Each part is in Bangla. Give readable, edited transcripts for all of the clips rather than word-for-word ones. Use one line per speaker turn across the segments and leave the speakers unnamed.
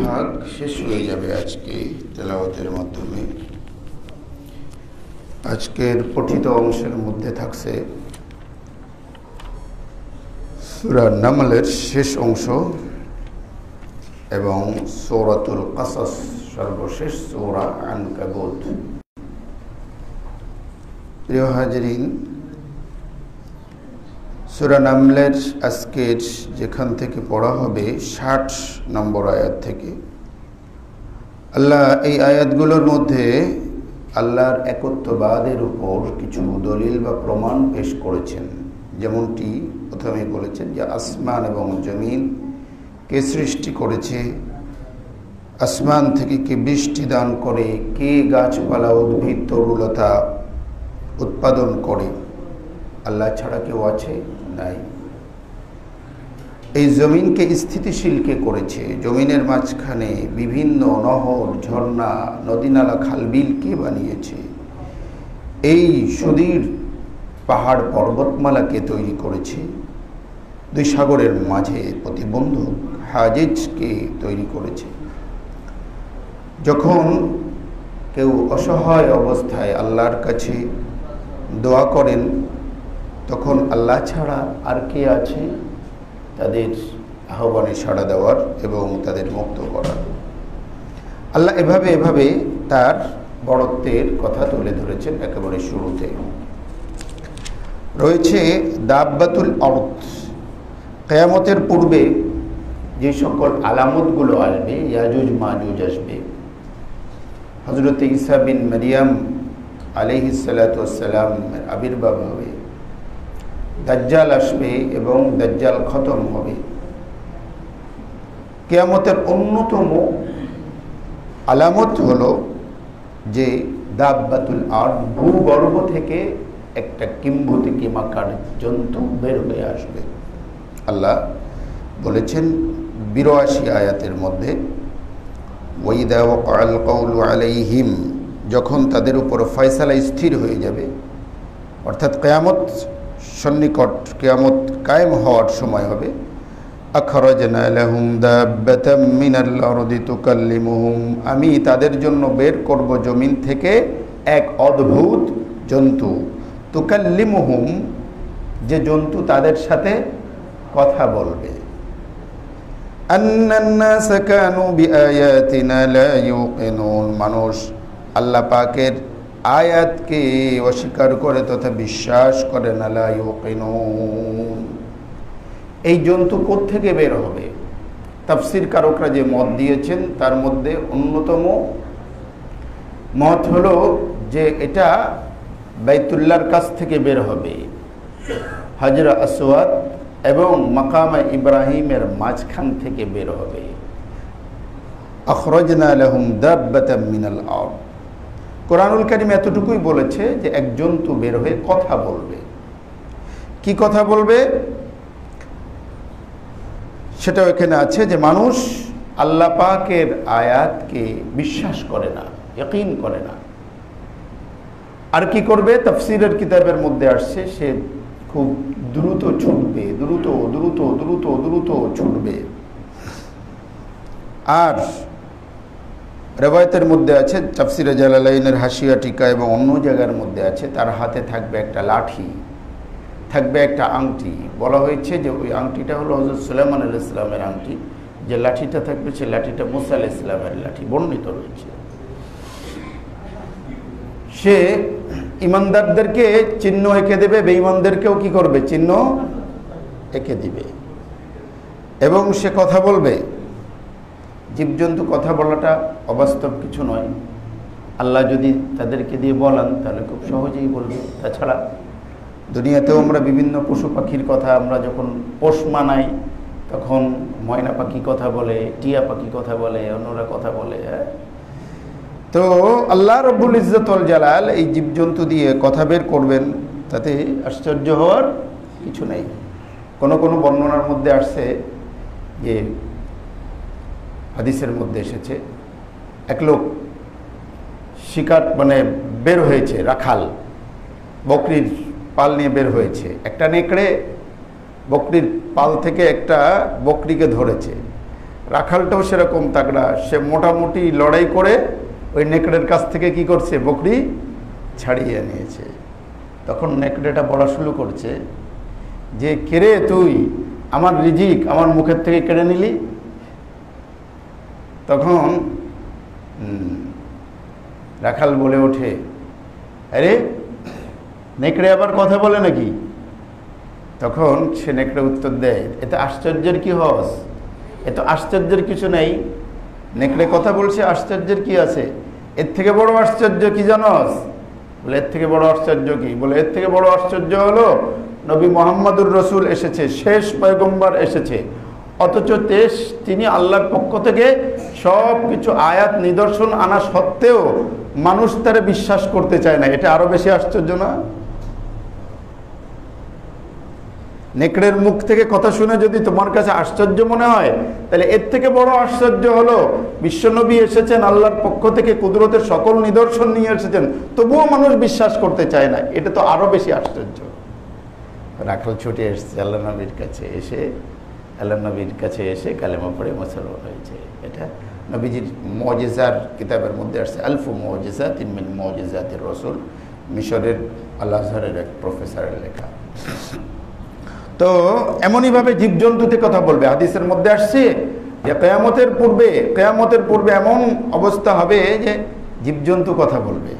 ভাগ শেষ হয়ে যাবে আজকে তেলাওয়াতের মাধ্যমে। আজকের পঠিত অংশের মধ্যে থাকছে সূরা নামলের শেষ অংশ এবং সূরাতুল কাসাস সর্বশেষ সূরা আনকাবুত। প্রিয় হাজরিন, সূরা নামলের আজকের যেখান থেকে পড়া হবে ৬০ নম্বর আয়াত থেকে। আল্লাহ এই আয়াতগুলোর মধ্যে আল্লাহর একত্ববাদের উপর কিছু দলিল বা প্রমাণ পেশ করেছেন। যেমনটি প্রথমে বলেছেন যে আসমান এবং জমিন কে সৃষ্টি করেছে, আসমান থেকে কে বৃষ্টি দান করে, কে গাছপালা উদ্ভিদ তরুলতা উৎপাদন করে, আল্লাহ ছাড়া কেউ আছে? নাই। এই জমিনকে স্থিতিশীল কে করেছে? জমিনের মাঝখানে বিভিন্ন নহর, ঝর্ণা, নদীনালা, খালবিল কে বানিয়েছে? এই সুদীর পাহাড় পর্বতমালা কে তৈরি করেছে? দুই সাগরের মাঝে প্রতিবন্ধক হাজিজ কে তৈরি করেছে? যখন কেউ অসহায় অবস্থায় আল্লাহর কাছে দোয়া করেন, তখন আল্লাহ ছাড়া আর কে আছে তাদের আহ্বানে সাড়া দেওয়ার এবং তাদের মুক্ত করার? আল্লাহ এভাবে তার বড়ত্বের কথা তুলে ধরেছেন। একেবারে শুরুতে রয়েছে দাব্বাতুল আরদ। কিয়ামতের পূর্বে যে সকল আলামতগুলো আসবে, ইয়াজুজ মাজুজ আসবে, হযরত ঈসা বিন মারিয়াম আলাইহিস সালাতু ওয়াস সালামের আবির্ভাব হবে, দাজ্জাল আসবে এবং দাজ্জাল খতম হবে। কিয়ামতের অন্যতম আলামত হলো যে দাব্বাতুল আরদ, ভূগর্ভ থেকে একটা কিম্ভূত কিমাকার জন্তু বের হয়ে আসবে। আল্লাহ বলেছেন ৮২ আয়াতের মধ্যে, ওয়াইদা ওয়াকাল কওলু আলাইহিম, যখন তাদের উপর ফয়সালা স্থির হয়ে যাবে, অর্থাৎ কিয়ামত সন্নিকট, কিয়ামত কায়েম হওয়ার সময় হবে, আখরাজনা লাহুম দাব্বাতাম মিনাল আরদি তুকাল্লিমুহুম, আমি তাদের জন্য বের করব জমিন থেকে এক অদ্ভুত জন্তু, তুকাল্লিমুহুম, যে জন্তু তাদের সাথে কথা বলবে। আন্নান নাস কানু বিআয়াতিনা লা ইউকিনুন, মানুষ আল্লাহ পাকের আয়াতকে অস্বীকার করে তথা বিশ্বাস করে না। লা ইউকিনুন, এই জন্তু কোত্থেকে বের হবে? তাফসীর কারকরা যে মত দিয়েছেন তার মধ্যে অন্যতম মত হলো যে এটা বাইতুল্লাহর কাছ থেকে বের হবে, হাজর আসওয়াদ এবং মাকামে ইব্রাহিমের মাঝখান থেকে বের হবে। আখরাজনা লাহুম দাব্বাতাম মিনাল আরদ। কোরআনুল কারীম এতটুকুই বলেছে যে এক জন্তু বের হয়ে কথা বলবে। কি কথা বলবে সেটাও এখানে আছে, যে মানুষ আল্লাহ পাকের আয়াতকে বিশ্বাস করে না, ইয়াকিন করে না। আর কি করবে? তাফসীরের কিতাবের মধ্যে আসছে সে খুব দ্রুত ছুটবে, দ্রুত দ্রুত দ্রুত দ্রুত ছুটবে। আর রেওয়ায়াতের মধ্যে আছে, তাফসীরে জালালাইনের হাসিয়া টিকা এবং অন্য জায়গার মধ্যে আছে, তার হাতে থাকবে একটা লাঠি, থাকবে একটা আংটি। বলা হয়েছে যে ওই আংটিটা হলো হযরত সুলাইমান আলাইহিস সালামের আংটি, যে লাঠিটা থাকবে সে লাঠিটা মুসা আলাইহিস সালামের লাঠি, বর্ণিত রয়েছে। সে ইমানদারদেরকে চিহ্ন এঁকে দেবে, বেঈমানদেরকেও কি করবে? চিহ্ন এঁকে দিবে। এবং সে কথা বলবে। জীবজন্তু কথা বলাটা অবাস্তব কিছু নয়। আল্লাহ যদি তাদেরকে দিয়ে বলান তাহলে খুব সহজেই বলবে। তাছাড়া দুনিয়াতেও আমরা বিভিন্ন পশু পাখির কথা, আমরা যখন পোষ মানাই তখন ময়না পাখি কথা বলে, টিয়া পাখি কথা বলে, অন্যরা কথা বলে। তো আল্লাহ রব্বুল ইজ্জত ওয়াল জালাল এই জীবজন্তু দিয়ে কথা বের করবেন, তাতে আশ্চর্য হওয়ার কিছু নেই। কোনো কোনো বর্ণনার মধ্যে আসছে, যে হাদিসের মধ্যে এসেছে, এক লোক শিকার বের হয়েছে, রাখাল বকরির পাল নিয়ে বের হয়েছে। একটা নেকড়ে বকরির পাল থেকে একটা বকরিকে ধরেছে। রাখালটাও সেরকম তাগড়া, সে মোটামুটি লড়াই করে ওই নেকড়ের কাছ থেকে কি করছে, বকরি ছাড়িয়ে নিয়েছে। তখন নেকড়েটা বলা শুরু করছে যে কেরে তুই আমার রিজিক আমার মুখের থেকে কেড়ে নিলি। তখন রাখাল বলে ওঠে, আরে নেকড়ে আবার কথা বলে নাকি? তখন সে নেকড়ে উত্তর দেয়, এতে আশ্চর্যের কি হস, এত আশ্চর্যের কিছু নেই, নেকড়ে কথা বলছে, আশ্চর্যের কি আছে? এর থেকে বড় আশ্চর্য কি জানস? বলে এর থেকে বড় আশ্চর্য কি? বলে এর থেকে বড় আশ্চর্য হলো নবী মুহাম্মদুর রসুল এসেছে, শেষ পয়গম্বর এসেছে, অথচ তিনি আল্লাহর পক্ষ থেকে সব কিছু আয়াত নিদর্শন আনা সত্ত্বেও মানুষ তারে বিশ্বাস করতে চায় না। এটা আরো বেশি আশ্চর্য না? নেকড়ের মুখ থেকে কথা শুনে যদি তোমার কাছে আশ্চর্য মনে হয়, তাহলে এর থেকে বড় আশ্চর্য হলো বিশ্বনবী এসেছেন, আল্লাহর পক্ষ থেকে কুদরতের সকল নিদর্শন নিয়ে এসেছেন, তবুও মানুষ বিশ্বাস করতে চায় না। এটা তো আরো বেশি আশ্চর্য। রাখাল ছুটে এসেছে আল্লাহ নবীর কাছে, এসে কালেমা পড়ে মুসলমান হয়েছে। এটা নবীজির মুজিজার কিতাবের মধ্যে আসছে, আলফু মুজিজাতিন মিন মুজিজাতির রাসূল, মিশরের আল আজহারের এক প্রফেসরের লেখা। তো এমনইভাবে জীবজন্তুতে কথা বলবে। হাদিসের মধ্যে আসছে যে কিয়ামতের পূর্বে এমন অবস্থা হবে যে জীবজন্তু কথা বলবে,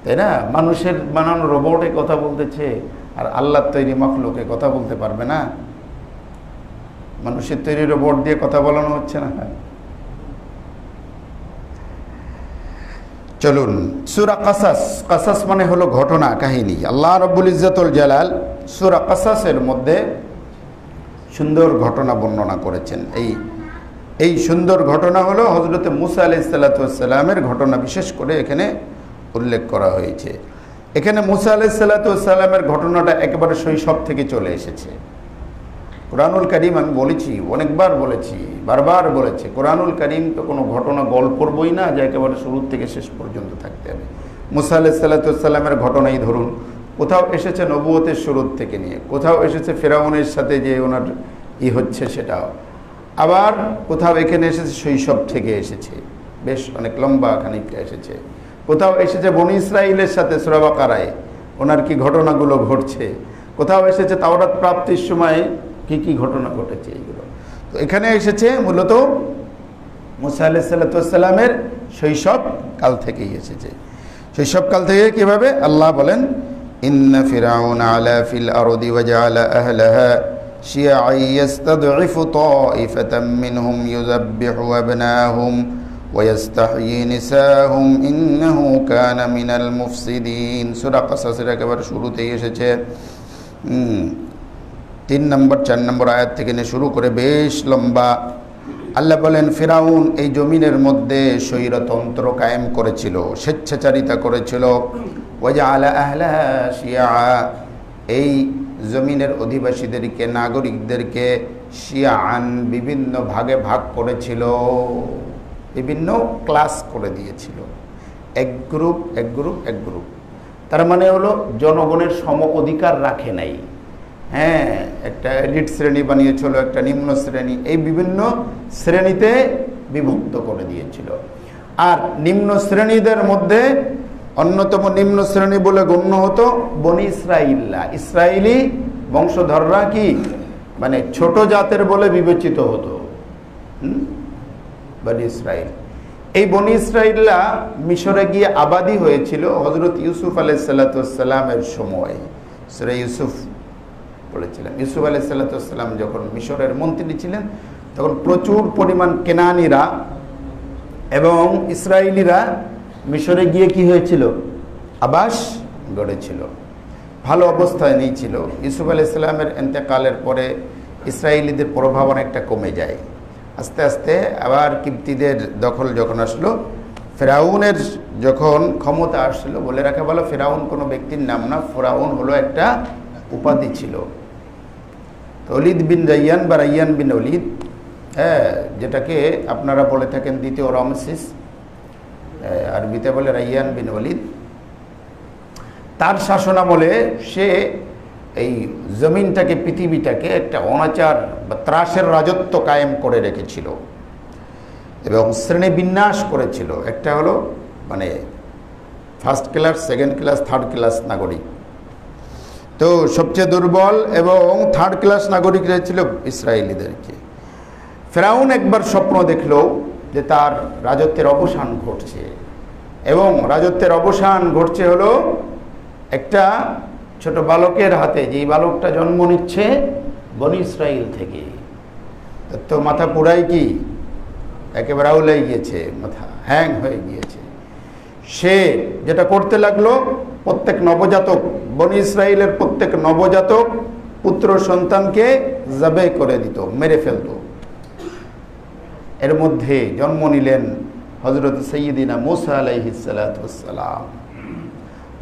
তাই না? মানুষের বানানো রোবটে কথা বলতেছে, আর আল্লাহর তৈরি মাখলুকে কথা বলতে পারবে না? মানুষের তৈরি রোবট দিয়ে কথা বলানো হচ্ছে না? চলুন সূরা কাসাস, কাসাস মানে হলো ঘটনা, কাহিনী। আল্লাহ রাব্বুল ইজ্জতুল জালাল সূরা কাসাসের মধ্যে সুন্দর ঘটনা বর্ণনা করেছেন। এই সুন্দর ঘটনা হলো হযরতে মুসা আলাইহিস সালাতু ওয়াস সালামের ঘটনা, বিশেষ করে এখানে উল্লেখ করা হয়েছে। এখানে মুসা আলাইহিস সালাতু ওয়াস সালামের ঘটনাটা একেবারে শৈশব থেকে চলে এসেছে। কোরআনুল কারীম, আমি বলেছি, অনেকবার বলেছি, বারবার বলেছি, কোরআনুল কারীম তো কোনো ঘটনা গল্পর বই না যে একেবারে শুরু থেকে শেষ পর্যন্ত থাকতে হবে। মুসা আলাইহিস সালাতু ওয়াস সালামের ঘটনাই ধরুন, কোথাও এসেছে নবুয়তের শুরু থেকে নিয়ে, কোথাও এসেছে ফেরাউনের সাথে যে ওনার হচ্ছে সেটাও, আবার কোথাও এখানে এসেছে শৈশব থেকে এসেছে, বেশ অনেক লম্বা খানিকটা এসেছে। কোথাও এসেছে বনী ইসরাইলের সাথে সূরা বাকারায় ওনার কি ঘটনাগুলো ঘটছে, কোথাও এসেছে তাওরাত প্রাপ্তির সময় কি কি ঘটনা ঘটেছে, এইগুলো। তো এখানে এসেছে মূলত মুসা আলাইহিস সালাতু ওয়াস সালামের শৈশব কাল থেকেই এসেছে। শৈশব কাল থেকে কিভাবে? আল্লাহ বলেন, ইন্না ফিরাউন আলা ফিল আরদি ওয়া জাআলা আহলাহা শিয়া'আন ইয়াস্তাদঈফু তা'iফাতাম মিনহুম ইউযাব্বিহু আবনাহুম ওয়া ইয়াস্তাহয়ী নিসাহুম ইন্নাহু কানা মিনাল মুফসিদিন। সূরা কাসাসের একেবারে শুরুতেই এসেছে। 3 নম্বর 4 নম্বর আয়াত থেকে নিয়ে শুরু করে বেশ লম্বা। আল্লাহ বলেন, ফিরাউন এই জমিনের মধ্যে স্বৈরতন্ত্র কায়েম করেছিল, স্বেচ্ছাচারিতা করেছিল। ওয়াজআলা আহলাহা শিয়াআ, এই জমিনের অধিবাসীদেরকে, নাগরিকদেরকে শিয়াআন বিভিন্ন ভাগে ভাগ করেছিল, বিভিন্ন ক্লাস করে দিয়েছিল, এক গ্রুপ এক গ্রুপ এক গ্রুপ। তার মানে হলো জনগণের সম অধিকার রাখে নাই। হ্যাঁ, একটা এলিট শ্রেণী বানিয়েছিল, একটা নিম্ন শ্রেণী, এই বিভিন্ন শ্রেণীতে বিভক্ত করে দিয়েছিল। আর নিম্ন শ্রেণীদের মধ্যে অন্যতম নিম্ন শ্রেণী বলে গণ্য হতো বনি ইসরাইল্লা, ইসরায়েলি বংশধররা, কি মানে ছোট জাতের বলে বিবেচিত হতো বনি ইসরাইল। এই বনি ইসরাইল্লা মিশরে গিয়ে আবাদি হয়েছিল হযরত ইউসুফ আলাইহিস সালাতু ওয়াস সালামের সময়। সূরা ইউসুফ বলেছিলাম, ইউসুফ আলাইহিস সালাতু ওয়াস সালাম যখন মিশরের মন্ত্রী ছিলেন, তখন প্রচুর পরিমাণ কেনানীরা এবং ইসরায়েলিরা মিশরে গিয়ে কি হয়েছিল, আবাস গড়েছিল, ভালো অবস্থায় নেই ছিল। ইউসুফ আলাইহিস সালামের ইন্তেকালের পরে ইসরায়েলিদের প্রভাব অনেকটা কমে যায়। আস্তে আস্তে আবার কিপ্তিদের দখল যখন আসলো, ফেরাউনের যখন ক্ষমতা আসলো, বলে রাখা ভালো ফেরাউন কোনো ব্যক্তির নাম না, ফেরাউন হলো একটা উপাধি ছিল। ওলীদ বিন রাইয়ান বা রাইয়ান বিন ওলীদ, হ্যাঁ, যেটাকে আপনারা বলে থাকেন দ্বিতীয় রামসিস, আরবিতে বলে রাইয়ান বিন ওলীদ। তার শাসনামলে সে এই জমিনটাকে, পৃথিবীটাকে একটা অনাচার বা ত্রাসের রাজত্ব কায়েম করে রেখেছিল এবং শ্রেণী বিন্যাস করেছিল। একটা হলো মানে first class, second class, third class নাগরিক। তো সবচেয়ে দুর্বল এবং থার্ড ক্লাস নাগরিকরা ছিল ইসরায়েলিদেরকে। ফেরাউন একবার স্বপ্ন দেখল যে তার রাজত্বের অবসান ঘটছে, এবং রাজত্বের অবসান ঘটছে হলো একটা ছোট বালকের হাতে, যেই বালকটা জন্ম নিচ্ছে বনি ইসরায়েল থেকে। তো মাথা পুরাই কি একেবারে আউলাই গিয়েছে, মাথা হ্যাং হয়ে গিয়েছে। সে যেটা করতে লাগলো, প্রত্যেক নবজাতক, বনি ইসরায়েলের প্রত্যেক নবজাতক পুত্র সন্তানকে জবাই করে দিত, মেরে ফেলত। এর মধ্যে জন্ম নিলেন হযরত সাইয়্যিদিনা মুসা আলাইহিস সালাতু ওয়াস সালাম।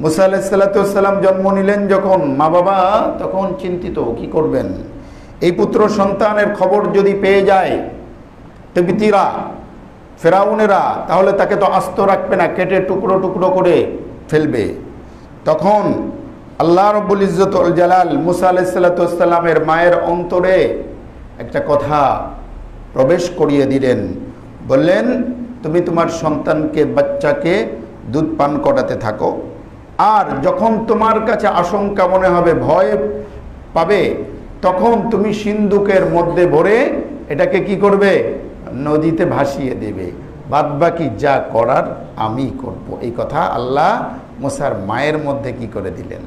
মুসা আলাইহিস সালাতু ওয়াস সালাম জন্ম নিলেন যখন, মা বাবা তখন চিন্তিত কি করবেন। এই পুত্র সন্তানের খবর যদি পেয়ে যায় তেবিতিরা, ফেরাউনেরা, তাহলে তাকে তো আস্ত রাখবে না, কেটে টুকরো টুকরো করে ফেলবে। তখন আল্লাহ রাব্বুল ইজ্জত ওয়াল জালাল মুসা আলাইহিস সালাতু ওয়াস সালামের মায়ের অন্তরে একটা কথা প্রবেশ করিয়ে দিলেন। বললেন, তুমি তোমার সন্তানকে, বাচ্চাকে দুধ পান করাতে থাকো, আর যখন তোমার কাছে আশঙ্কা মনে হবে, ভয় পাবে, তখন তুমি সিন্দুকের মধ্যে ভরে এটাকে কি করবে, নদীতে ভাসিয়ে দেবে, বাদবাকি যা করার আমি করব। এই কথা আল্লাহ মুসার মায়ের মধ্যে কি করে দিলেন।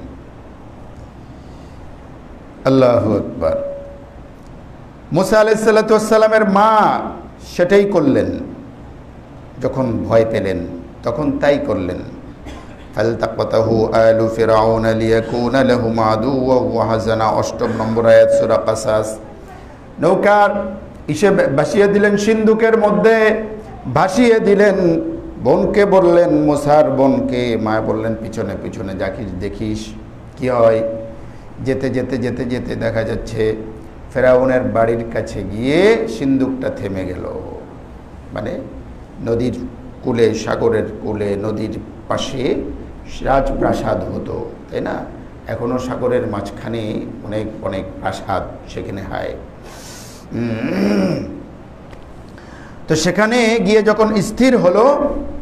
আল্লাহু আকবার। মুসা আলাইহিস সালাতু ওয়াস সালামের মা সেটাই করলেন, যখন ভয় পেলেন তখন তাই করলেন। ফালতাকাতাহু আলু ফিরআউন লিয়াকুনা লাহুম আদুওয়া ওয়া হাযানা, ৮ম নম্বর আয়াত সূরা কাসাস। নৌকার ইসে ভাসিয়ে দিলেন, সিন্ধুকের মধ্যে ভাসিয়ে দিলেন। বোনকে বললেন, মুসার বোনকে, মা বললেন পিছনে পিছনে দেখিস কি হয়। যেতে যেতে যেতে যেতে দেখা যাচ্ছে ফেরাউনের বাড়ির কাছে গিয়ে সিন্ধুকটা থেমে গেল। মানে নদীর কূলে, সাগরের কূলে, নদীর পাশে রাজপ্রাসাদ হতো, তাই না? এখনো সাগরের মাঝখানে অনেক অনেক প্রাসাদ সেখানে হয়। তো সেখানে গিয়ে যখন স্থির হলো,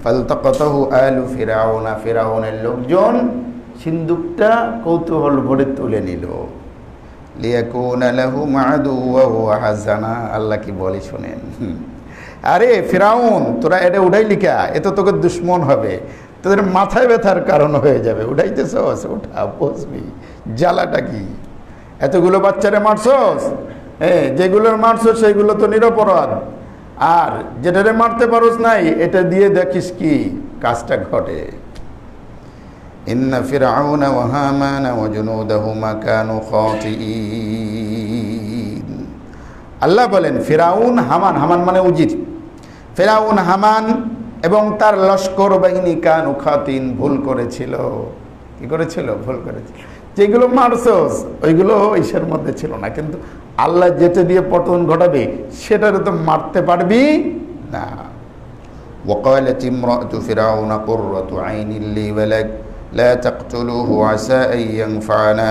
ফালতাকাতাহু আলু ফিরআউনা, ফিরআউনের লোকজন সিন্দুকটা কৌতূহল ভরে তুলে নিল। লিয়াকুনা লাহুম আদুওয়া ওয়া হাযানা, আল্লাহ কি বলে শুনেন। আরে ফিরআউন, তোরা এটা উঠাই লিখা, এ তো তোকে দুশ্মন হবে, তোদের মাথায় ব্যথার কারণ হয়ে যাবে। উঠাইতেছ, ওঠা, বসবি, জ্বালাটা কি? এতগুলো বাচ্চারে মারছস, যেগুলোর মারছস সেগুলো তো নিরপরাধ, আর যেটারে মারতে পারোস নাই এটা দিয়ে দেখিস কি কাজটা ঘটে। ইন্না ফিরআউনা ওয়া হামানা ওয়া জুনুদাহুমা কানু খাতিঈন। আল্লাহ বলেন ফিরআউন, হামান, হামান মানে উজির, ফিরআউন, হামান এবং তার লস্কর বাহিনী কানু খাতিন, ভুল করেছিল। কি করেছিল? ভুল করেছিল। যেগুলো মারছস ওইগুলো ইসের মধ্যে ছিল না, কিন্তু আল্লাহ যেতে দিয়ে পতন ঘটাবে সেটারে তো মারতে পারবি না। وقالت امرأة فرعون قرة عين لي ولك لا تقتلوه عسى أن ينفعنا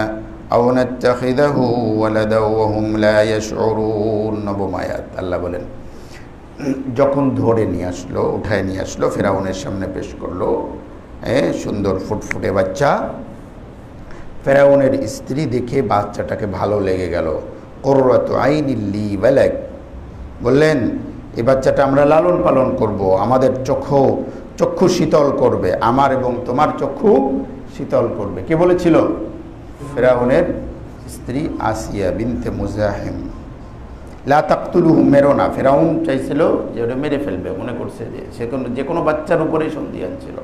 أو نتخذه ولدا وهم لا يشعرون। নবম আয়াত। আল্লাহ বলেন যখন ধরে নিয়ে আসলো, উঠায় নিয়ে আসলো, ফেরাউনের সামনে পেশ করলো, সুন্দর ফুটফুটে বাচ্চা। ফেরাউনের স্ত্রী দেখে বাচ্চাটাকে ভালো লেগে গেল। কুররাতু আইনিন লি ওয়ালাক, বললেন এই বাচ্চাটা আমরা লালন পালন করব, আমাদের চক্ষু শীতল করবে, আমার এবং তোমার চক্ষু শীতল করবে। কে বলেছিল? ফেরাউনের স্ত্রী আসিয়া বিনতে মুজাহিম। লা তাকতুলুহু, মেরো না। ফেরাউন চাইছিল যে ওটা মেরে ফেলবে, মনে করছে যে যে কোনো বাচ্চার উপরেই সন্ধিয়ান ছিল,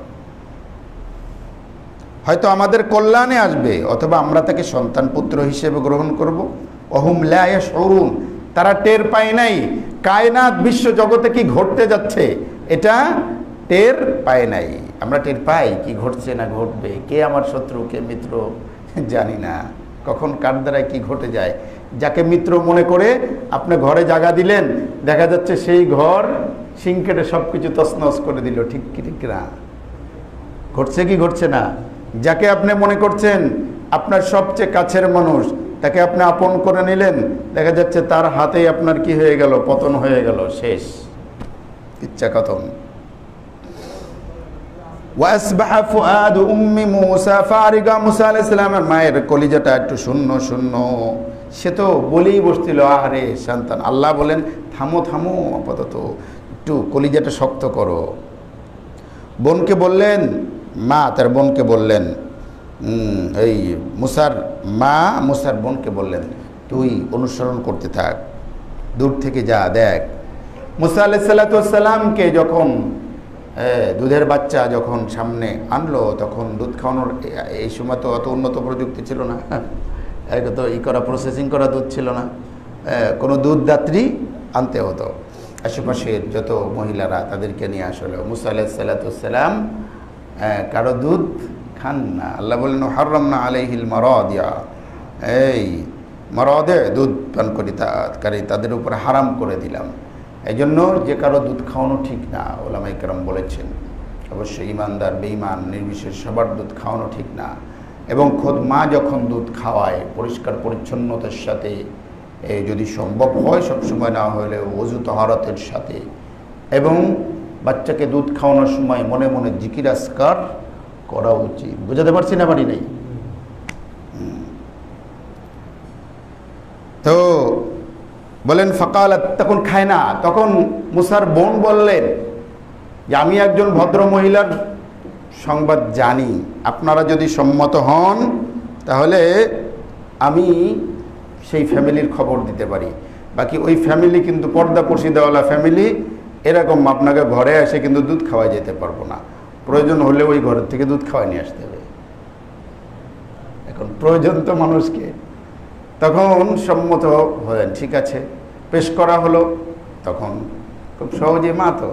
হয়তো আমাদের কল্যাণে আসবে, অথবা আমরা তাকে সন্তান পুত্র হিসেবে গ্রহণ করব। ওহুম লা ইয়াশউরুন, তারা টের পায় নাই কায়নাত বিশ্ব জগতে কি ঘটতে যাচ্ছে, এটা টের পায় নাই। আমরা টের পাই কি ঘটছে না ঘটবে, কে আমার শত্রু কে মিত্র জানি না, কখন কার দ্বারায় কি ঘটে যায়। যাকে মিত্র মনে করে আপনি ঘরে জায়গা দিলেন, দেখা যাচ্ছে সেই ঘর শিং কেটে সব কিছু তছনছ করে দিল। ঠিক কি ঠিক না? ঘটছে কি ঘটছে না? যাকে আপনি মনে করছেন আপনার সবচেয়ে কাছের মানুষ, তাকে আপনি আপন করে নিলেন, দেখা যাচ্ছে তার হাতেই আপনার কি হয়ে গেল, পতন হয়ে গেল, শেষ, ইচ্ছা খতম। ওয়াসবাহা ফুআদু উম্মি মূসা ফারিগা, মূসা আলাইহিস সালামের মায়ের কলিজাটা একটু শূন্য শূন্য, সে তো বলেই বসছিল আহারে সন্তান। আল্লাহ বলেন থামো থামো, আপাতত একটু কলিজাটা শক্ত করো। বোনকে বললেন, মা তার বোনকে বললেন, এই মূসার মা মূসার বোনকে বললেন, তুই অনুসরণ করতে থাক, দূর থেকে যা দেখ। মূসা আলাইহিস সালামকে যখন দুধের বাচ্চা যখন সামনে আনলো, তখন দুধ খাওয়ানোর এই সময় তো অত উন্নত প্রযুক্তি ছিল না, তো প্রসেসিং করা দুধ ছিল না, কোনো দুধদাত্রী আনতে হতো। আশেপাশের যত মহিলারা তাদেরকে নিয়ে আসলে মূসা আলাইহিস সালাম কারো দুধ খান না। আল্লাহ বললেন হারামনা আলাইহিল মারাদিয়া, এই মারাদে দুধ পানকারী তাদের উপর হারাম করে দিলাম। এই জন্য যে কারো দুধ খাওয়ানো ঠিক না, ওলামায়ে কেরাম বলেছেন। অবশ্যই ইমানদার বেঈমান নির্বিশেষে সবার দুধ খাওয়ানো ঠিক না। এবং খোদ মা যখন দুধ খাওয়ায় পরিষ্কার পরিচ্ছন্নতার সাথে, যদি সম্ভব হয় সবসময় না হলে ওযু তাহারাতের সাথে, এবং বাচ্চাকে দুধ খাওয়ানোর সময় মনে মনে জিকির আজকার করা উচিত। বুঝাতে পারছি না, পারি নাই? তো বলেন ফাকালাত, তখন খায় না। তখন মূসার বোন বললেন যে আমি একজন ভদ্র মহিলার সংবাদ জানি, আপনারা যদি সম্মত হন তাহলে আমি সেই ফ্যামিলির খবর দিতে পারি। বাকি ওই ফ্যামিলি কিন্তু পর্দা পর্শিদাওয়ালা ফ্যামিলি, এরকম আপনাকে ঘরে এসে কিন্তু দুধ খাওয়া যেতে পারবো না, প্রয়োজন হলে ওই ঘরের থেকে দুধ খাওয়া নিয়ে আসতে হবে। এখন প্রয়োজন তো মানুষকে। তখন সম্মত হলেন, ঠিক আছে, পেশ করা হলো। তখন খুব সহজে মা তো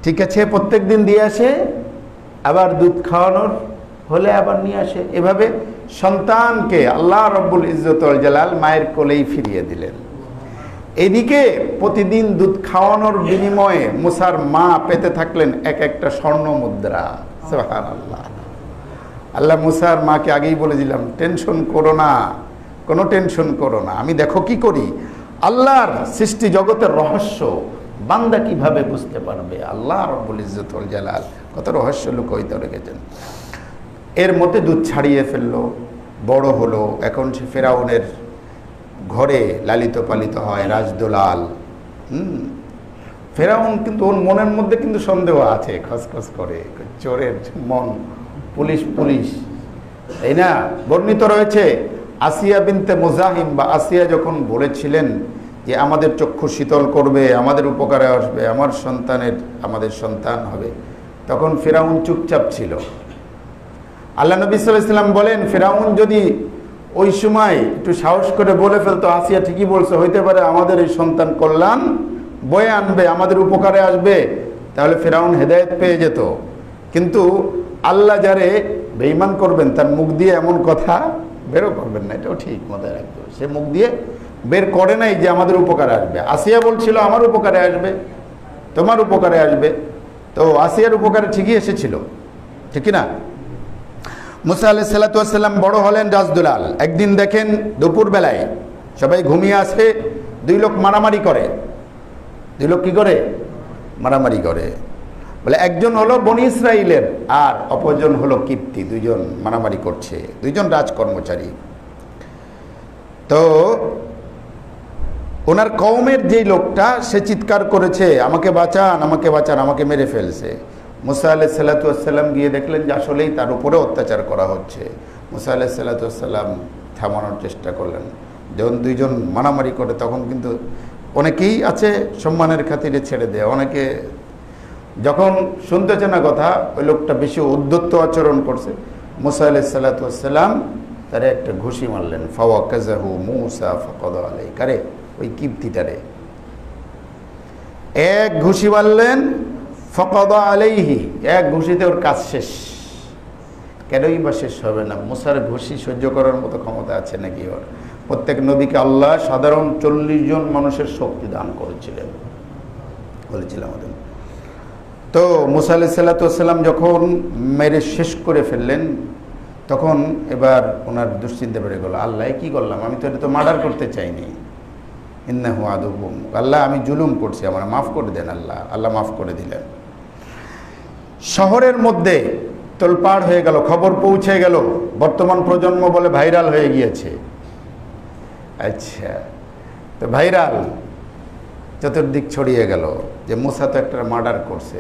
ঠিক আছে, প্রত্যেক দিন দিয়ে আসে, আবার দুধ খাওয়ানোর হলে আবার নিয়ে আসে। এভাবে সন্তানকে আল্লাহ রব্বুল ইজ্জত ওয়াল জালাল মায়ের কোলেই ফিরিয়ে দিলেন। এদিকে প্রতিদিন দুধ খাওয়ানোর বিনিময়ে মূসার মা পেতে থাকলেন এক একটা স্বর্ণ মুদ্রা। সুবহানাল্লাহ। আল্লাহ মূসার মাকে আগেই বলেছিলাম, টেনশন করো না, কোনো টেনশন করো না, আমি দেখো কি করি। আল্লাহর সৃষ্টি জগতের রহস্য বান্দা কিভাবে বুঝতে পারবে? আল্লাহ রব্বুল ইজ্জত ওয়াল জালাল কত রহস্য লুকায়িত রেখেছেন। এর মধ্যে দুধ ছাড়িয়ে ফেললো, বড় হলো, এখন সে ফেরাউনের ঘরে লালিত পালিত হয়, রাজদোলাল। ফেরাউন কিন্তু ওর মনের মধ্যে কিন্তু সন্দেহ আছে, খসখস করে, চোরের মন, পুলিশ পুলিশ, তাই না? বর্ণিত রয়েছে আসিয়া বিনতে মুজাহিম বা আসিয়া যখন বলেছিলেন যে আমাদের চক্ষু শীতল করবে, আমাদের উপকারে আসবে, আমাদের সন্তান হবে, তখন ফেরাউন চুপচাপ ছিল। আল্লাহ নবী সাল্লাল্লাহু আলাইহি ওয়াসাল্লাম বলেন, ফেরাউন যদি ওই সময় একটু সাহস করে বলে ফেলতো আসিয়া ঠিকই বলছে, হইতে পারে আমাদের এই সন্তান কল্যাণ বয়ে আনবে, আমাদের উপকারে আসবে, তাহলে ফেরাউন হেদায়েত পেয়ে যেত। কিন্তু আল্লাহ যারে বেঈমান করবেন তার মুখ দিয়ে এমন কথা বেরো করবেন না, এটাও ঠিক মাথায় রাখতে হবে। সে মুখ দিয়ে বের করে নাই যে আমাদের উপকারে আসবে। আসিয়া বলছিল আমার উপকারে আসবে, তোমার উপকারে আসবে, তো আসিয়ার উপকারে ঠিকই এসেছিল, ঠিক না? মুসা আলাইহিস সালাতু ওয়াস সালাম বড় হলেন রাজদুলাল। একদিন দেখেন দুপুর বেলায় সবাই ঘুমিয়ে আছে, দুই লোক মারামারি করে। দুই লোক কি করে? মারামারি করে। বলে একজন হলো বনি ইসরাইলের আর অপরজন হলো কিপ্তি, দুইজন মারামারি করছে, দুইজন রাজকর্মচারী। তো ওনার কওমের যে লোকটা, সে চিৎকার করেছে আমাকে বাঁচান, আমাকে বাঁচান, আমাকে মেরে ফেলছে। মুসা আলাইহিস সালাতু ওয়াস সালাম গিয়ে দেখলেন যে আসলেই তার উপরে অত্যাচার করা হচ্ছে। মুসা আলাইহিস সালাতু ওয়াস সালাম থামানোর চেষ্টা করলেন। যখন দুইজন মারামারি করে তখন কিন্তু অনেকেই আছে সম্মানের খাতিরে ছেড়ে দেয়, অনেকে যখন শুনতেছে না কথা, ওই লোকটা বেশি উদ্ধত্ত আচরণ করছে, মুসা আলাইহিস সালাতু ওয়াস সালাম তারে একটা ঘুষি মারলেন। ফাওয়াকাযাহু মূসা ফাকাদা আলাইহি, কারে? ওই কিপ্তিটারে এক ঘুষি মারলেন। ফাকাদা আলাইহি, এক ঘুষিতে ওর কাজ শেষ। কেনই বা শেষ হবে না? মুসার ঘুষি সহ্য করার মতো ক্ষমতা আছে নাকি ওর? প্রত্যেক নবীকে আল্লাহ সাধারণ 40 জন মানুষের শক্তি দান করেছিলেন, বলেছিলাম আমাদের। তো মুসা আলাইহিস সালাতু ওয়াস সালাম যখন মেরে শেষ করে ফেললেন, তখন এবার ওনার দুশ্চিন্তা বেড়ে গেল, আল্লাহ কি করলাম, আমি তো এটা তো মার্ডার করতে চাইনি, ইন্নাহু আদুবুম, আল্লাহ আমি জুলুম করছি, আমার মাফ করে দেন আল্লাহ। আল্লাহ মাফ করে দিলেন। শহরের মধ্যে তোলপাড় হয়ে গেল, খবর পৌঁছে গেল, বর্তমান প্রজন্ম বলে ভাইরাল হয়ে গিয়েছে। আচ্ছা, তো ভাইরাল চতুর্দিক ছড়িয়ে গেল যে মুসা তো একটা মার্ডার করছে।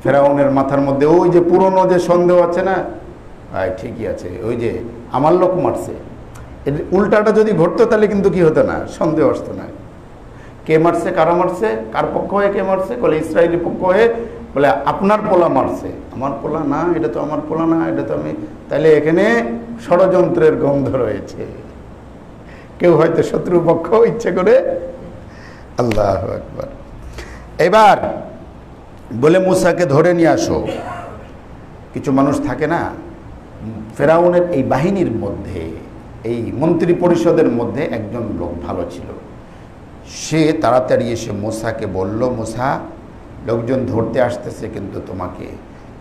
ফেরাউনের মাথার মধ্যে ওই যে পুরনো যে সন্দেহ আছে না, ঠিকই আছে, ওই যে আমার লোক মারছে, এর উল্টাটা যদি ঘটতো তাহলে কিন্তু কি হতো না, সন্দেহ আসতো না। কে মারছে, কারা মারছে, কার পক্ষ হয়ে কে মারছে, বলে ইসরায়েলি পক্ষ হয়ে, বলে আপনার পোলা মারছে। আমার পোলা না, এটা তো আমার পোলা না, এটা তো আমি, তাহলে এখানে ষড়যন্ত্রের গন্ধ রয়েছে। কেউ হয়তো শত্রুপক্ষ ইচ্ছে করে। আল্লাহু আকবার। এবার বলে মুসাকে ধরে নিয়ে আসো। কিছু মানুষ থাকে না, ফেরাউনের এই বাহিনীর মধ্যে, এই মন্ত্রী পরিষদের মধ্যে একজন লোক ভালো ছিল। সে তাড়াতাড়ি এসে মুসাকে বলল, মুসা, লোকজন ধরতে আসতেছে, কিন্তু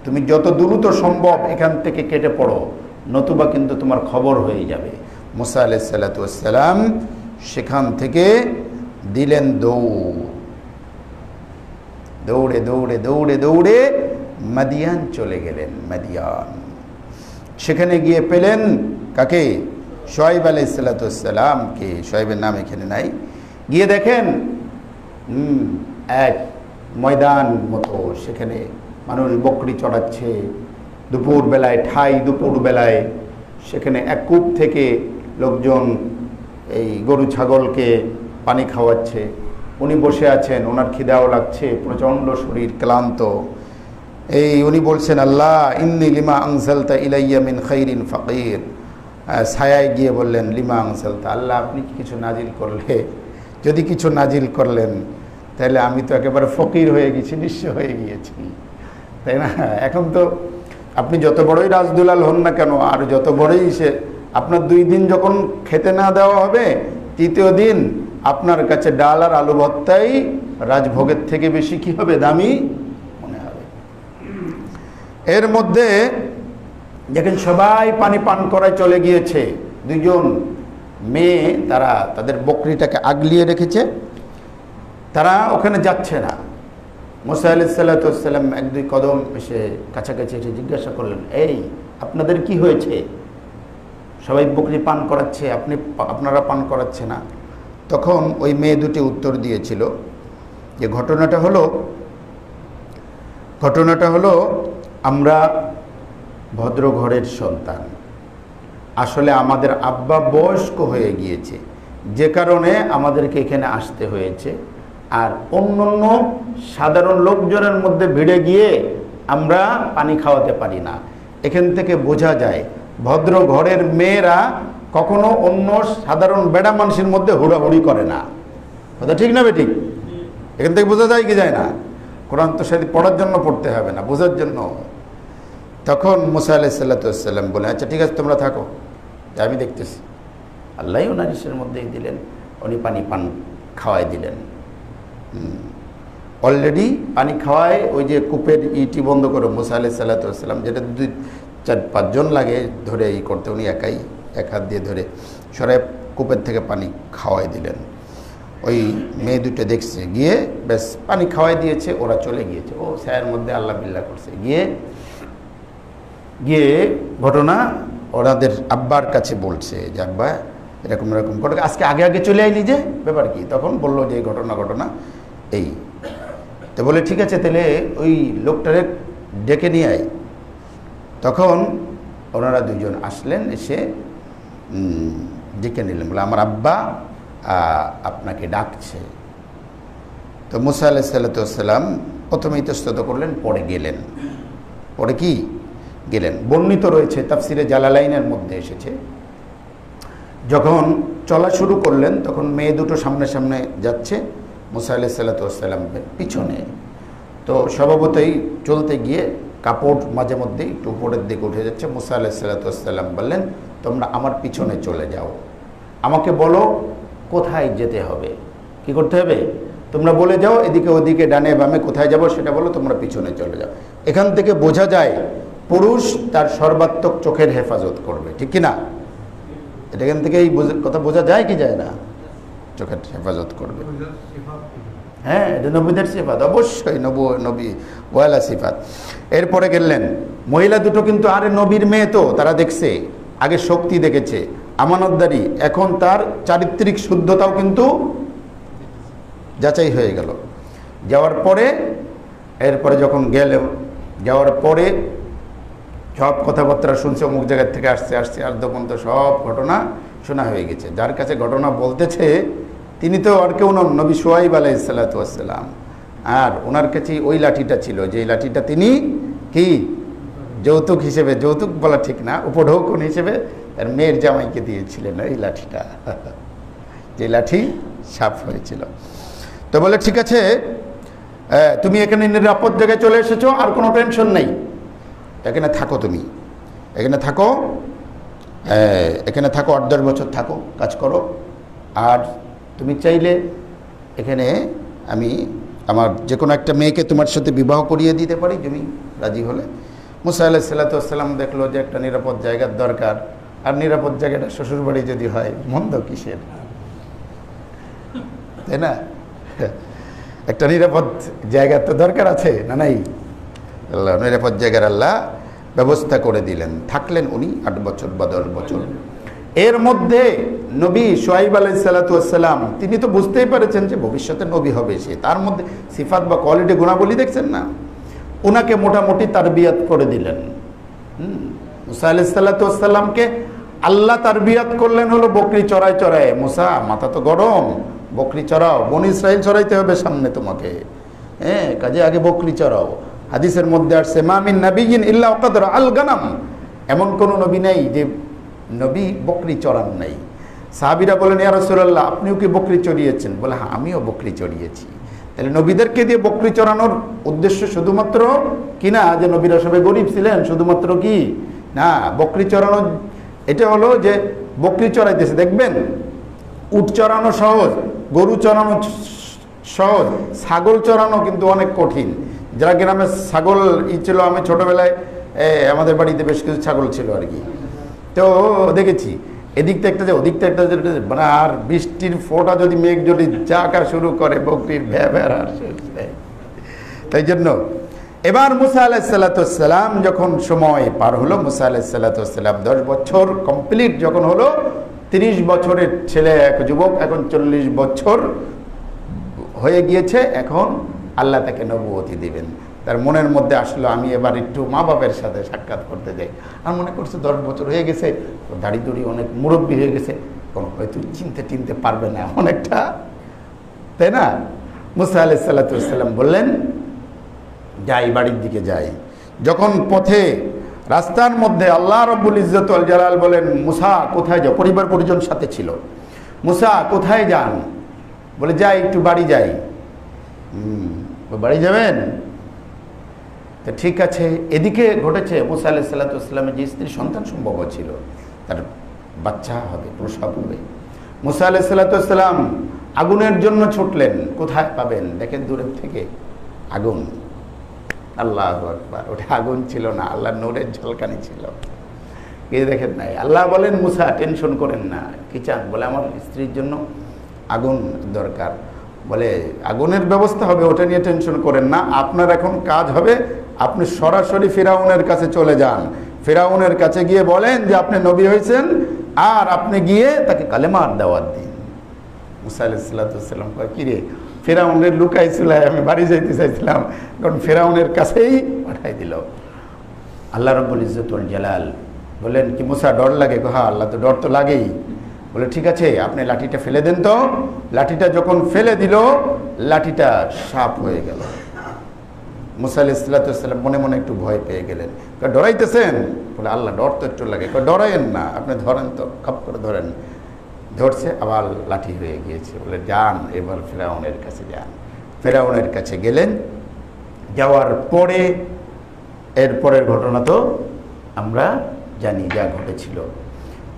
তুমি যত দ্রুত সম্ভব এখান থেকে কেটে পড়ো, নতুবা কিন্তু তোমার খবর হয়ে যাবে। মুসা আলাইহিস সালাতু ওয়াস সালাম সেখান থেকে দিলেন দৌড়ে দৌড়ে দৌড়ে দৌড়ে মাদিয়ান চলে গেলেন। মাদিয়ান, সেখানে গিয়ে পেলেন কাকে? শুআয়ব আলাইহিস সালাতু ওয়াস সালামকে। শুআয়বের নাম এখানে নাই। গিয়ে দেখেন এক ময়দান মতো, সেখানে মানুষ বকরি চড়াচ্ছে দুপুরবেলায়, দুপুরবেলায় সেখানে এক কূপ থেকে লোকজন এই গরু ছাগলকে পানি খাওয়াচ্ছে। উনি বসে আছেন, ওনার খিদাও লাগছে, প্রচণ্ড শরীর ক্লান্ত। উনি বলছেন, আল্লাহ ইন্নী লিমা আনজালতা ইলাইয়া মিন খাইরিন ফাকির। ছায়ায় গিয়ে বললেন, লিমা আনজালতা, আল্লাহ আপনি কিছু নাজিল করলে, যদি কিছু নাজিল করলেন তাহলে আমি তো একেবারে ফকির হয়ে গেছি, নিঃস্ব হয়ে গিয়েছি, তাই না? এখন তো আপনি যত বড়ই রাজদুলাল হন না কেন, আর যত বড়ই সে, আপনার 2 দিন যখন খেতে না দেওয়া হবে, 3য় দিন আপনার কাছে ডাল আর আলু ভর্তাই রাজভোগের থেকে বেশি কি হবে, দামি মনে হবে। এর মধ্যে দেখেন সবাই পানি পান করায় চলে গিয়েছে। 2জন মেয়ে তারা তাদের বকরিটাকে আগলিয়ে রেখেছে, তারা ওখানে যাচ্ছে না। মুসা আলাইহিস সালাতু ওয়াস সালাম 1-2 কদম এসে কাছাকাছি এসে জিজ্ঞাসা করলেন, আপনাদের কি হয়েছে? সবাই বকরি পান করাচ্ছে, আপনারা পান করাচ্ছে না। তখন ওই মেয়ে দুটি উত্তর দিয়েছিল যে ঘটনাটা হলো আমরা ভদ্র ঘরের সন্তান, আসলে আমাদের আব্বা বয়স্ক হয়ে গিয়েছে, যে কারণে আমাদেরকে এখানে আসতে হয়েছে, আর অন্যান্য সাধারণ লোকজনের মধ্যে ভিড়ে গিয়ে আমরা পানি খাওয়াতে পারি না। এখান থেকে বোঝা যায় ভদ্র ঘরের মেয়েরা কখনো অন্য সাধারণ বেড়া মানুষের মধ্যে হুড়াহুড়ি করে না। কথা ঠিক না বেঠিক? এখান থেকে বোঝা যায় কি যায় না? কোরআন তো সেদিন পড়ার জন্য পড়তে হবে না, বোঝার জন্য। তখন মুসা আলাইহিস সালাতু ওয়াস সালাম বলে, আচ্ছা ঠিক আছে তোমরা থাকো, আমি দেখতেছি। আল্লাহই ওনার ইসের মধ্যেই দিলেন, উনি পানি পান খাওয়াই দিলেন। অলরেডি পানি খাওয়ায়, ওই যে কূপের ইটি বন্ধ করে মুসা আলাইহিস সালাতু ওয়াস সালাম, যেটা 2-4-5 জন লাগে ধরে করতে, উনি একাই এক হাত দিয়ে ধরে সরাই কূপের থেকে পানি খাওয়াই দিলেন। ওই মেয়ে দুটো দেখছে, গিয়ে বেশ পানি খাওয়াই দিয়েছে, ওরা চলে গিয়েছে। ও ছায়ের মধ্যে আল্লাহ বিল্লাহ করছে। গিয়ে ঘটনা ওনাদের আব্বার কাছে বলছে যে আব্বা এরকম এরকম ঘটনা, আজকে আগে চলে আইলি যে, ব্যাপার কি? তখন বললো যে ঘটনা এই। তো বলে ঠিক আছে, তাহলে ওই লোকটারে ডেকে নিয়ে আয়। তখন ওনারা 2 জন আসলেন, এসে ডেকে নিলেন, বলে আমার আব্বা আপনাকে ডাকছে। তো মুসা আলাইহিস সালাতু ওয়াস সালাম প্রথমে ইতস্তত করলেন, পরে গেলেন। পরে কি গেলেন বর্ণিত রয়েছে তাফসিরে জালালাইনের মধ্যে এসেছে। যখন চলা শুরু করলেন তখন মেয়ে দুটো সামনে সামনে যাচ্ছে, মুসা আলাইহিস সালাতু ওয়াস সালাম পিছনে। তো স্বভাবতই চলতে গিয়ে কাপড় মাঝে মধ্যে একটু উপরের দিকে উঠে যাচ্ছে। মুসা আলাইহিস সালাতু ওয়াস সালাম বললেন, তোমরা আমার পিছনে চলে যাও, আমাকে বলো কোথায় যেতে হবে, কি করতে হবে, তোমরা বলে যাও, এদিকে ওদিকে ডানে বামে কোথায় যাব সেটা বলো, তোমরা পিছনে চলে যাও। এখান থেকে বোঝা যায় পুরুষ তার সর্বাত্মক চোখের হেফাজত করবে, ঠিক কি না? এটা এখান থেকে এই কথা বোঝা যায় কি যায় না? চোখের হেফাজত করবে। হ্যাঁ, এটা নবীদের সিফাত, অবশ্যই নবী ওয়ালা সিফাত। এরপরে গেলেন মহিলা দুটো কিন্তু আরে নবীর মেয়ে, তো তারা দেখছে আগে শক্তি দেখেছে, আমানতদারি, এখন তার চারিত্রিক শুদ্ধতাও কিন্তু যাচাই হয়ে গেল। যাওয়ার পরে এরপরে যখন গেল, যাওয়ার পরে সব কথাবার্তা শুনছে, অমুক জায়গার থেকে আসছে পর্যন্ত সব ঘটনা শোনা হয়ে গেছে। যার কাছে ঘটনা বলতেছে তিনি তো আর কেউ নন, নবী শুআইব আলাইহিস সালাতু ওয়াস সালাম। আর ওনার কাছে ওই লাঠিটা ছিল, যে লাঠিটা তিনি কি যৌতুক হিসেবে, যৌতুক বলা ঠিক না, উপঢৌকন হিসেবে তার মেয়ের জামাইকে দিয়েছিলেন এই লাঠিটা, যে লাঠি সাপ হয়েছিল। তো বলে ঠিক আছে, তুমি এখানে নিরাপদ জায়গায় চলে এসেছো, আর কোনো টেনশন নেই, এখানে থাকো, তুমি এখানে থাকো, এখানে থাকো, 8-10 বছর থাকো, কাজ করো। আর তুমি চাইলে এখানে আমি আমার যে কোনো একটা মেয়েকে তোমার সাথে বিবাহ করিয়ে দিতে পারি, তুমি রাজি হলে। মুসা আলাইহিস সালাতু ওয়াস সালাম দেখলো যে একটা নিরাপদ জায়গার দরকার, আর নিরাপদ জায়গাটা শ্বশুরবাড়ি যদি হয় মন্দ কিসের, তাই না? একটা নিরাপদ জায়গার তো দরকার আছে না, নাই? আল্লাহ নিরাপদ জায়গার আল্লাহ ব্যবস্থা করে দিলেন। থাকলেন উনি 8 বছর বা 10 বছর। এর মধ্যে নবী শুআইব আলাইহিস সালাতু ওয়াস সালাম তিনি তো বুঝতেই পেরেছেন যে ভবিষ্যতে নবী হবে সে, তার মধ্যে সিফাত বা কোয়ালিটি গুণাবলী দেখছেন না, ওনাকে মোটামুটি তারবিয়াত করে দিলেন। মুসা আলাইহিস সালাতু ওয়াস সালামকে আল্লাহ তারবিয়াত করলেন হলো বকরি চড়ায় চড়ায়। মুসা, মাথা তো গরম, বকরি চড়াও, বনি ইসরাইল চড়াইতে হবে সামনে তোমাকে, হ্যাঁ, কাজে আগে বকরি চড়াও। হাদিসের মধ্যে আসছে মা মিন নাবিয়্যিন ইল্লা ওয়াকাদ রাআল গানাম, এমন কোন নবী নেই যে নবী বকরি চড়ান নাই। সাহাবীরা বলেন ইয়া রাসূলুল্লাহ, আপনিও কি বকরি চড়িয়েছেন? বলে হ্যাঁ, আমিও বকরি চড়িয়েছি। তাহলে নবীদেরকে দিয়ে বকরি চড়ানোর উদ্দেশ্য শুধুমাত্র কি না যে নবীরা সবাই গরিব ছিলেন, শুধুমাত্র কি না বকরি চড়ানো, এটা হলো যে বকরি চড়াইতেছে। দেখবেন উট চড়ানো সহজ, গরু চড়ানো সহজ, ছাগল চড়ানো কিন্তু অনেক কঠিন। যারা গ্রামে ছাগল ছিল, আমি ছোটবেলায় আমাদের বাড়িতে বেশ কিছু ছাগল ছিল আর কি, তো দেখেছি এদিকটা একটা যে ওদিকটা একটা যে, মানে আর বৃষ্টির ফোঁটা যদি মেঘ যদি চাকা শুরু করে বকরির ভ্যার শেষ নেই। তাই জন্য এবার মুসা আলাইহিস সালাতু ওয়াস সালাম যখন সময় পার হলো, মুসা আলাইহিস সালাতু ওয়াস সালাম 10 বছর কমপ্লিট যখন হলো, 30 বছরের ছেলে এক যুবক, এখন 40 বছর হয়ে গিয়েছে, এখন আল্লাহ তাকে নবুয়তি দিবেন। তার মনের মধ্যে আসলো আমি এবার একটু মা বাবার সাথে সাক্ষাৎ করতে যাই। আর মনে করছে 10 বছর হয়ে গেছে, দাড়ি দড়ি অনেক মুরব্বী হয়ে গেছে, কোনো হয়তো চিনতে পারবে না অনেকটা, তাই না? মুসা আলাইহিস সালাতু ওয়াস সালাম বললেন যাই, বাড়ির দিকে যাই। যখন পথে রাস্তার মধ্যে আল্লাহ রাব্বুল ইজ্জত ওয়াল জালাল বলেন মুসা কোথায় যাও? পরিবার পরিজন সাথে ছিল। মুসা কোথায় যান? বলে যাই, একটু বাড়ি যাই। বাড়ি যাবেন? তো ঠিক আছে। এদিকে ঘটেছে মুসা আলাইহিস সালাতু ওয়াস সালামের যে স্ত্রী সন্তান সম্ভব ছিল, তার বাচ্চা হবে, প্রসব হবে। মুসা আলাইহিস সালাতু ওয়াস সালাম আগুনের জন্য ছুটলেন। কোথায় পাবেন? দেখেন দূরের থেকে আগুন। আল্লাহু আকবার, ওটা আগুন ছিল না, আল্লাহর নূরের ঝলকানি ছিল। কে দেখেন নাই? আল্লাহ বলেন মুসা টেনশন করেন না, কি চান? বলে আমার স্ত্রীর জন্য আগুন দরকার। বলে আগুনের ব্যবস্থা হবে, ওটা নিয়ে টেনশন করেন না, আপনার এখন কাজ হবে আপনি সরাসরি ফিরাউনের কাছে চলে যান। ফিরাউনের কাছে গিয়ে বলেন যে আপনি নবী হয়েছেন, আর আপনি গিয়ে তাকে কালেমার দাওয়াত দিন। মুসা আলাইহিস সালাতু ওয়াস সালাম কয় কি রে, ফিরাউনের লুকাইছিল, আমি বাড়ি যাইতে চাইছিলাম, কারণ ফিরাউনের কাছেই পাঠাই দিল। আল্লাহ রাব্বুল ইজ্জত ওয়াল জালাল বলেন কি মুসা ডর লাগে? হ্যাঁ আল্লাহ তো ডর তো লাগেই। বলে ঠিক আছে আপনি লাঠিটা ফেলে দেন তো। লাঠিটা যখন ফেলে দিল, লাঠিটা সাপ হয়ে গেল। মুসা আলাইহিস সালাতু ওয়াস সালাম মনে মনে একটু ভয় পেয়ে গেলেন। ডরাইতেছেন? বলে আল্লাহ ডর তো একটু লাগে। ডরায়েন না, আপনি ধরেন তো, খপ করে ধরেন। ধরছে, আবার লাঠি হয়ে গিয়েছে। বলে যান এবার ফিরাউনের কাছে যান। ফিরাউনের কাছে গেলেন। যাওয়ার পরে এরপরের ঘটনা তো আমরা জানি যা ঘটেছিল।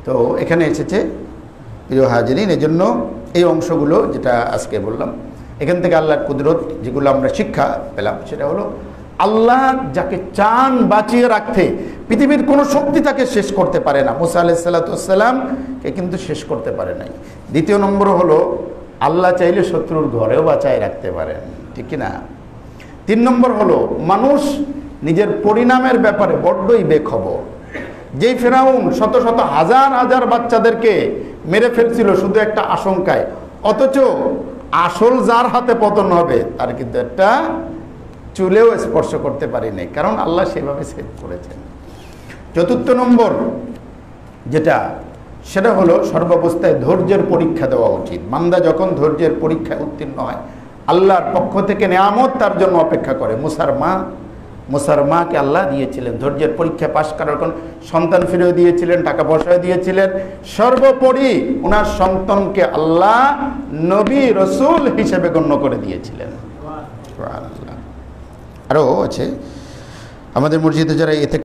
তো এখানে এসেছে প্রিয় হাজিরিন, এই জন্য এই অংশগুলো যেটা আজকে বললাম, এখান থেকে আল্লাহর কুদরত যেগুলো আমরা শিক্ষা পেলাম, সেটা হলো আল্লাহ যাকে চান বাঁচিয়ে রাখতে পৃথিবীর কোনো শক্তি তাকে শেষ করতে পারে না। মুসা আলাইহিস সালাতুসসালামকে কিন্তু শেষ করতে পারে নাই। দ্বিতীয় নম্বর হলো আল্লাহ চাইলে শত্রুর ঘরেও বাঁচায় রাখতে পারেন, ঠিক কি না? 3 নম্বর হলো মানুষ নিজের পরিণামের ব্যাপারে বড্ডই বেখবর। যেই ফেরাউন শত শত হাজার হাজার বাচ্চাদেরকে মেরে ফেলছিল শুধু একটা আশঙ্কায়, অথচ আসল যার হাতে পতন হবে তার কিন্তু একটা চুলেও স্পর্শ করতে পারি নাই, কারণ আল্লাহ সেভাবে সেভ করেছেন। 4 নম্বর যেটা, সেটা হলো সর্বাবস্থায় ধৈর্যের পরীক্ষা দেওয়া উচিত। বান্দা যখন ধৈর্যের পরীক্ষায় উত্তীর্ণ হয় আল্লাহর পক্ষ থেকে নেয়ামত তার জন্য অপেক্ষা করে। মুসার মাকে আল্লাহ দিয়েছিলেন ধৈর্যের পরীক্ষা পাশ করার কোন সন্তান ফিরেও দিয়েছিলেন, টাকা পয়সাও দিয়েছিলেন, সর্বোপরি ওনার সন্তানকে আল্লাহ নবী রসুল হিসেবে গণ্য করে দিয়েছিলেন। আরও আছে আমাদের মসজিদে যারা এতে